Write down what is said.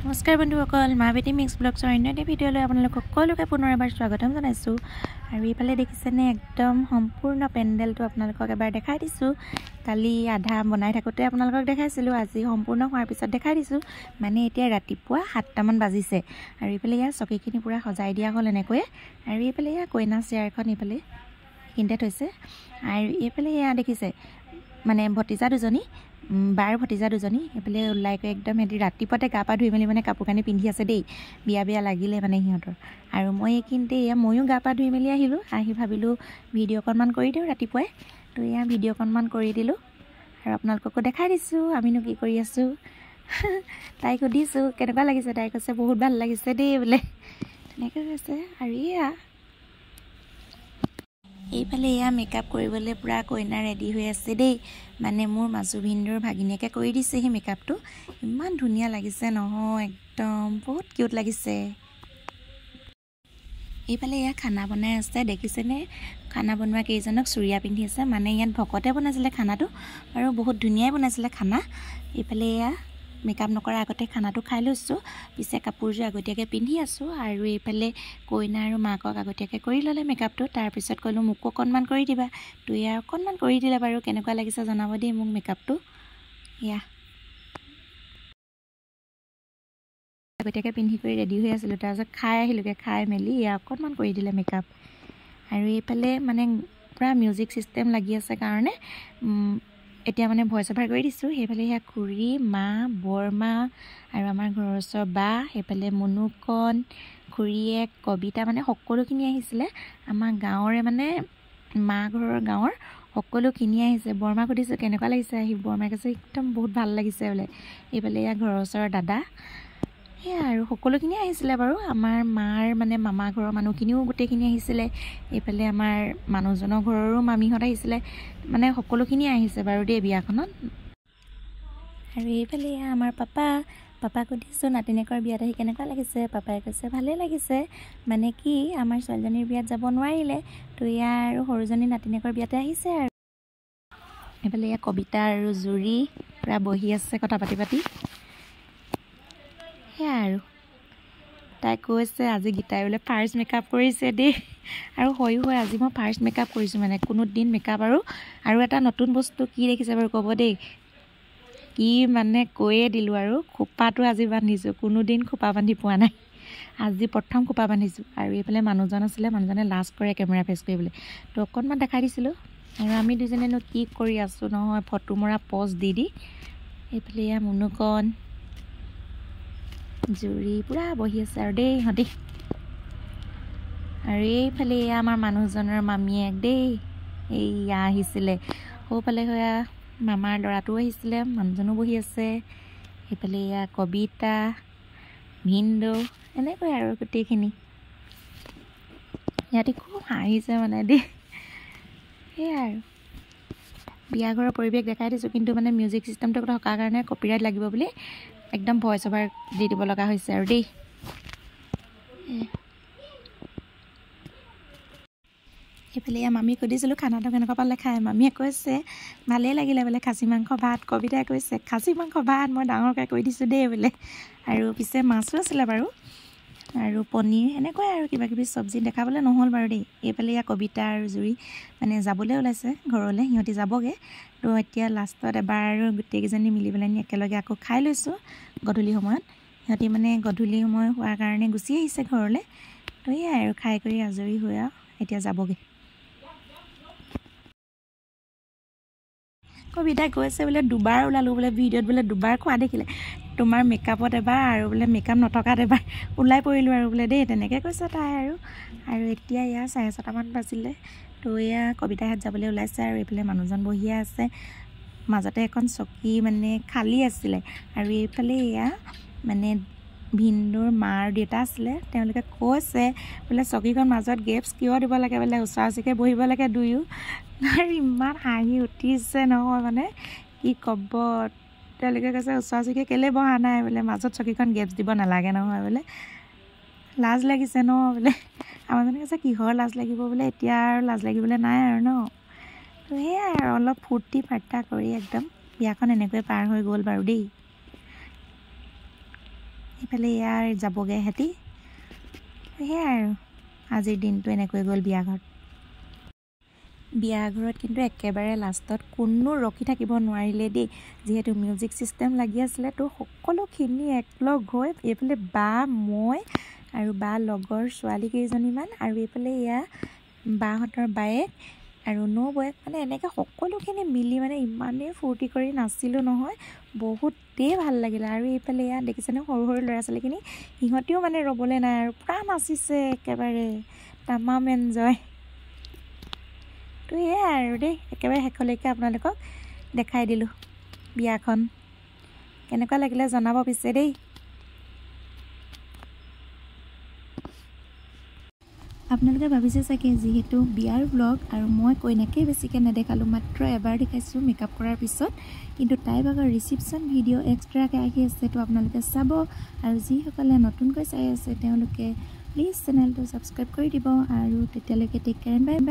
নমস্কাৰ বন্ধুসকল, মা-বেটি মিক্স ব্লগছৰ অন্য এটা ভিডিঅ'লৈ আপোনালোকক সকলোকে পুনৰ এবাৰ স্বাগতম জনাইছোঁ। আৰু এইফালে দেখিছেনে একদম সম্পূৰ্ণ পেণ্ডেলটো আপোনালোকক এবাৰ দেখাই দিছোঁ। কালি আধা বনাই থাকোঁতে আপোনালোকক দেখাইছিলোঁ, আজি সম্পূৰ্ণ হোৱাৰ পিছত দেখাই দিছোঁ। মানে এতিয়া ৰাতিপুৱা 7টামান বাজিছে আৰু এইফালে ইয়াৰ চকীখিনি পূৰা সজাই দিয়া হ'ল এনেকৈয়ে। আৰু এইফালে ইয়াৰ কইনা চেয়াৰখন এইফালে সেইখিনিতে থৈছে। আৰু এইফালে এয়া দেখিছে মানে ভতিজা দুজনী, বাৰ ভতিজা দুজনী এইফালে ওলাই গৈ একদম সিহঁতি ৰাতিপুৱাতে গা পা ধুই মেলি মানে কাপোৰ কানি পিন্ধি আছে দেই, বিয়া লাগিলে মানে সিহঁতৰ। আৰু মই এইখিনিতে ময়ো গা পা ধুই মেলি আহিলোঁ, আহি ভাবিলোঁ ভিডিঅ' অকণমান কৰি দিওঁ ৰাতিপুৱাই। তো এয়া ভিডিঅ' অকণমান কৰি দিলোঁ আৰু আপোনালোককো দেখাই দিছোঁ আমিনো কি কৰি আছোঁ। তাইক সুধিছোঁ কেনেকুৱা লাগিছে, তাই কৈছে বহুত ভাল লাগিছে দেই বোলে, তেনেকৈ কৈছে। আৰু এইফালে এয়া মেকআপ কৰিবলৈ পূৰা কইনা ৰেডি হৈ আছে দেই। মানে মোৰ মাজু ভিনদেউৰ ভাগিনীয়েকে কৰি দিছে সেই মেকআপটো, ইমান ধুনীয়া লাগিছে নহয়, একদম বহুত কিউট লাগিছে। এইফালে এয়া খানা বনাই আছে দেখিছেনে, খানা বনোৱা কেইজনক চুৰিয়া পিন্ধি আছে, মানে ইয়াত ভকতে বনাইছিলে খানাটো আৰু বহুত ধুনীয়াই বনাইছিলে খানা। এইফালে এয়া মেকআপ নকৰাৰ আগতে খানাটো খাই লৈছোঁ, পিছে কাপোৰযোৰ আগতীয়াকৈ পিন্ধি আছোঁ। আৰু এইফালে কইনা আৰু মাকক আগতীয়াকৈ কৰি ল'লে মেকআপটো, তাৰপিছত ক'লোঁ মোকো অকণমান কৰি দিবা। তো এয়া অকণমান কৰি দিলে বাৰু, কেনেকুৱা লাগিছে জনাব দেই মোক মেকআপটো। এয়া আগতীয়াকৈ পিন্ধি কৰি ৰেডি হৈ আছিলোঁ, তাৰপিছত খাই আহিলোঁগৈ, খাই মেলি এয়া অকণমান কৰি দিলে মেকআপ। আৰু এইফালে মানে পূৰা মিউজিক ছিষ্টেম লাগি আছে কাৰণে এতিয়া মানে ভইচ অভাৰ কৰি দিছোঁ। সেইফালে সেয়া খুৰী, মা, বৰমা আৰু আমাৰ ঘৰৰ ওচৰৰ বা, সেইফালে মুনুকণ, খুৰীয়েক, কবিতা, মানে সকলোখিনি আহিছিলে। আমাৰ গাঁৱৰে মানে মা ঘৰৰ গাঁৱৰ সকলোখিনি আহিছে। বৰমাক সুধিছোঁ কেনেকুৱা লাগিছে আহি, বৰমাই কৈছে একদম বহুত ভাল লাগিছে বোলে। এইফালে এয়া ঘৰৰ ওচৰৰ দাদা, সেয়া আৰু সকলোখিনি আহিছিলে বাৰু। আমাৰ মাৰ মানে মামা ঘৰৰ মানুহখিনিও গোটেইখিনি আহিছিলে। এইফালে আমাৰ মানুহজনৰ ঘৰৰো মামীহঁত আহিছিলে, মানে সকলোখিনি আহিছে বাৰু দেই বিয়াখনত। আৰু এইফালে আমাৰ পাপাক সুধিছোঁ নাতিনীয়েকৰ বিয়াত আহি কেনেকুৱা লাগিছে। পাপাই কৈছে ভালেই লাগিছে, মানে কি আমাৰ ছোৱালীজনীৰ বিয়াত যাব নোৱাৰিলে, তো ইয়াৰ আৰু সৰুজনী নাতিনীয়েকৰ বিয়াতে আহিছে। আৰু এইফালে এয়া কবিতা আৰু জুৰি পূৰা বহি আছে কথা পাতি। সেয়া আৰু তাই কৈছে আজি গীতাই বোলে ফাৰ্ষ্ট মেকআপ কৰিছে দেই। আৰু হয় আজি মই ফাৰ্ষ্ট মেকআপ কৰিছোঁ, মানে কোনো দিন মেকআপ আৰু এটা নতুন বস্তু কি দেখিছে বাৰু ক'ব দেই, কি মানে কৈয়ে দিলোঁ। আৰু খোপাটো আজি বান্ধিছোঁ, কোনোদিন খোপা বান্ধি পোৱা নাই, আজি প্ৰথম খোপা বান্ধিছোঁ। আৰু এইফালে মানুহজন আছিলে, মানুহজনে লাজ কৰে কেমেৰা ফেচ কৰিবলৈ, তো অকণমান দেখাই দিছিলোঁ। আৰু আমি দুজনেনো কি কৰি আছোঁ নহয়, ফটো মৰা পজ দি। এইফালে এয়া মুনুকণ, জুৰি পূৰা বহি আছে আৰু দেই ইহঁতি। আৰু এইফালে এয়া আমাৰ মানুহজনৰ মামীয়েক দেই, এইয়া আহিছিলে। সৌফালে সেয়া মামাৰ ল'ৰাটোও আহিছিলে, মানুহজনো বহি আছে। সেইফালে এয়া কবিতা, ভিনদেউ, এনেকৈ আৰু গোটেইখিনি সিহঁতি খুব হাঁহিছে মানে দেই। সেয়াই আৰু বিয়াঘৰৰ পৰিৱেশ দেখাই দিছোঁ, কিন্তু মানে মিউজিক ছিষ্টেমটো থকাৰ কাৰণে কপিৰাইট লাগিব বুলি একদম ভইচ অভাৰ দি দিব লগা হৈছে আৰু দেই। এইফালে এয়া মামীক সুধিছিলোঁ খানাটো কেনেকুৱা পালে খাই, মামীয়ে কৈছে ভালেই লাগিলে বোলে, খাচী মাংস ভাত। কবিতাই কৈছে খাচী মাংস ভাত মই ডাঙৰকৈ কৈ দিছোঁ দেই বোলে। আৰু পিছে মাছো আছিলে বাৰু, আৰু পনীৰ, এনেকুৱাই আৰু কিবাকিবি চব্জি দেখাবলৈ নহ'ল বাৰু দেই। এইফালে এয়া কবিতা আৰু জুৰি মানে যাবলৈ ওলাইছে ঘৰলৈ, সিহঁতি যাবগৈ। তো এতিয়া লাষ্টত এবাৰ আৰু গোটেইকেইজনী মিলি পেলাই একেলগে আকৌ খাই লৈছোঁ গধূলি সময়ত। সিহঁতি মানে গধূলি সময় হোৱাৰ কাৰণে গুচি আহিছে ঘৰলৈ। তো এয়াই আৰু খাই কৰি আজৰি হৈ আৰু এতিয়া যাবগৈ। কবিতাই কৈছে বোলে দুবাৰ ওলালোঁ বোলে ভিডিঅ'ত, বোলে দুবাৰ খোৱা দেখিলে, তোমাৰ মেকআপত এবাৰ আৰু বোলে মেকআপ নথকাত এবাৰ ওলাই পৰিলোঁ আৰু বোলে দেই, তেনেকৈ কৈছে তাই। আৰু এতিয়া এয়া 6:30মান বাজিলে। তো এয়া কবিতাহঁত যাবলৈ ওলাইছে আৰু এইফালে মানুহজন বহিয়ে আছে। মাজতে এখন চকী মানে খালী আছিলে, আৰু এইফালে এয়া মানে ভিনদেউৰ মা আৰু দেউতা আছিলে, তেওঁলোকে কৈছে বোলে চকীখন মাজত গেপছ কিয় দিব লাগে বোলে, ওচৰা ওচৰিকৈ বহিব লাগে দুয়ো। আৰু ইমান হাঁহি উঠিছে নহয়, মানে কি ক'ব। তেওঁলোকে কৈছে ওচৰা ওচৰিকৈ কেলৈ বহা নাই বোলে, মাজত চকীখন গেপছ দিব নালাগে নহয় বোলে, লাজ লাগিছে ন বোলে। আমাৰজনে কৈছে কিহৰ লাজ লাগিব বোলে, এতিয়া আৰু লাজ লাগিবলৈ নাই আৰু ন। তো সেয়াই আৰু অলপ ফূৰ্তি ফাৰ্তা কৰি একদম বিয়াখন এনেকৈ পাৰ হৈ গ'ল বাৰু দেই। এইফালে ইয়াৰ যাবগৈ সিহঁতি সেয়াই আৰু আজিৰ দিনটো এনেকৈ গ'ল বিয়া ঘৰত কিন্তু একেবাৰে লাষ্টত কোনো ৰখি থাকিব নোৱাৰিলে দেই যিহেতু মিউজিক চিষ্টেম লাগি আছিলে তো সকলোখিনি একলগ হৈ এইফালে বা মই আৰু বা লগৰ ছোৱালী কেইজনীমান আৰু এইফালে এয়া বাহঁতৰ বায়েক আৰু নবৌয়েক মানে এনেকৈ সকলোখিনি মিলি মানে ইমানেই ফূৰ্তি কৰি নাচিলোঁ নহয় বহুতেই ভাল লাগিলে আৰু এইফালে এয়া দেখিছেনে সৰু সৰু ল'ৰা ছোৱালীখিনি সিহঁতেও মানে ৰ'বলৈ নাই আৰু পূৰা নাচিছে একেবাৰে তামাম এনজয় তো এয়াই আৰু দেই একেবাৰে শেষলৈকে আপোনালোকক দেখাই দিলোঁ বিয়াখন কেনেকুৱা লাগিলে জনাব পিছে দেই আপোনালোকে ভাবিছে চাগে যিহেতু বিয়াৰ ব্লগ আৰু মই কইনাকেই বেছিকৈ নেদেখালোঁ মাত্ৰ এবাৰ দেখাইছোঁ মেকআপ কৰাৰ পিছত কিন্তু তাইৰ ভাগৰ ৰিচিপশ্যন ভিডিঅ' এক্সট্ৰাকৈ আহি আছে তো আপোনালোকে চাব আৰু যিসকলে নতুনকৈ চাই আছে তেওঁলোকে প্লিজ চেনেলটো ছাবস্ক্ৰাইব কৰি দিব আৰু তেতিয়ালৈকে take care and bye by